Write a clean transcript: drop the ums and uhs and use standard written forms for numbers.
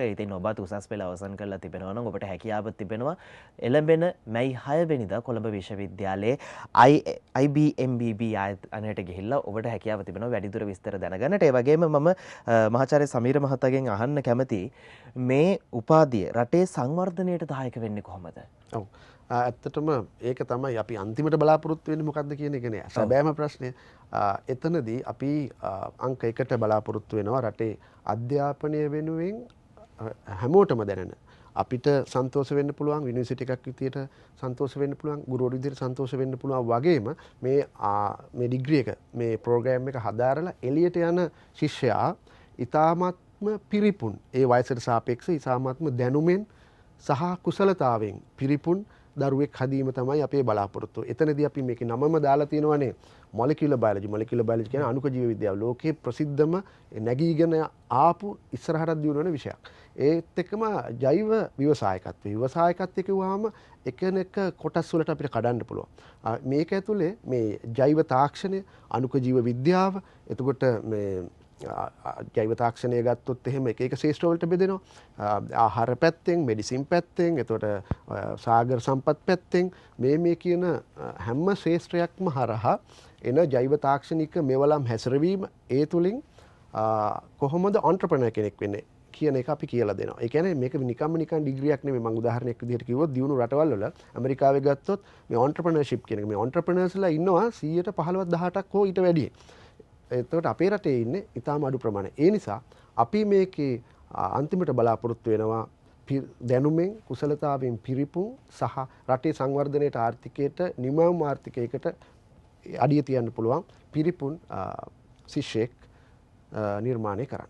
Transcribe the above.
ඉතින් ඔබත් උසස් පෙළ අවසන් කරලා තිබෙනවා නම් ඔබට හැකියාව තිබෙනවා එළඹෙන මැයි 6 වෙනිදා කොළඹ විශ්වවිද්‍යාලයේ IBMBB ආයතනයට ගිහිල්ලා ඔබට හැකියාව තිබෙනවා වැඩිදුර විස්තර දැනගන්නට. ඒ වගේම මම මහාචාර්ය සමීර මහතාගෙන් අහන්න කැමතියි මේ උපාධිය රටේ සංවර්ධනයට දායක වෙන්නේ කොහොමද? ඔව්. ඇත්තටම ඒක තමයි අපි අන්තිමට බලාපොරොත්තු වෙන්නේ මොකක්ද කියන එකනේ සැබෑම ප්‍රශ්නය. එතනදී අපි අංක 1ට බලාපොරොත්තු වෙනවා රටේ අධ්‍යාපනය වෙනුවෙන් හැමෝටම දැනෙන අපිට සන්තෝෂ වෙන්න පුළුවන් යුනිවර්සිටි එකක් විදියට සන්තෝෂ වෙන්න පුළුවන් ගුරුවරු විදියට සන්තෝෂ වෙන්න පුළුවන් වගේම මේ ඩිග්‍රී එක මේ ප්‍රෝග්‍රෑම් එක හදාරලා එළියට යන ශිෂ්‍යයා ඊ타ත්ම පිරිපුන් ඒ වයසට සාපේක්ෂව ඊ타ත්ම දැනුමෙන් සහ කුසලතාවෙන් පිරිපුන් දරුවෙක් හදීම තමයි අපේ බලාපොරොත්තුව. එතනදී අපි මේකේ නමම දාලා තියෙනවානේ මොලිකියුලර් බයොලොජි. මොලිකියුලර් බයොලොජි කියන්නේ අණුක ජීව විද්‍යාව. ලෝකේ ප්‍රසිද්ධම නැගීගෙන ආපු ඉස්සරහට දියුණු වෙන විෂයක්. ඒත් එක්කම ජෛව ව්‍යවසායකත්වය. ව්‍යවසායකත්වය කිව්වහම එකිනෙක කොටස් වලට අපිට කඩන්න පුළුවන්. මේක ඇතුලේ මේ ජෛව තාක්ෂණය, අණුක ජීව විද්‍යාව, එතකොට මේ ජෛව තාක්ෂණය ගත්තොත් එහෙම එක එක ශේෂ්ත්‍ර වලට බෙදෙනවා. ආහාර පැත්තෙන්, මෙඩිසින් පැත්තෙන්, එතකොට සාගර සම්පත් පැත්තෙන් මේ කියන හැම ශේෂ්ත්‍රයක්ම හරහා එන ජෛව තාක්ෂණික මෙවලම් හැසිරවීම ඒ තුලින් කොහොමද ඔන්ටර්ප්‍රෙනර් කෙනෙක් වෙන්නේ කියන එක අපි කියලා දෙනවා. ඒ කියන්නේ මේක නිකන් ඩිග්‍රියක් නෙමෙයි. මම උදාහරණයක් විදිහට කිව්වොත් දියුණු රටවල් වල ඇමරිකාවේ ගත්තොත් මේ ඔන්ටර්ප්‍රෙනර්ෂිප් කියන එක මේ ඔන්ටර්ප්‍රෙනර්ස්ලා ඉන්නවා 100ට 15 18ක් හෝ ඊට වැඩිය. එතකොට අපේ රටේ ඉන්නේ ඉතාම අඩු ප්‍රමාණය. ඒ නිසා අපි මේකේ අන්තිමට බලාපොරොත්තු වෙනවා දැනුමෙන් කුසලතාවෙන් පිරිපුන් සහ රටේ සංවර්ධනයට ආර්ථිකයට නිමවුම් ආර්ථිකයකට අඩිය තියන්න පුළුවන් පිරිපුන් ශිෂ්‍යෙක් නිර්මාණය කරන්න.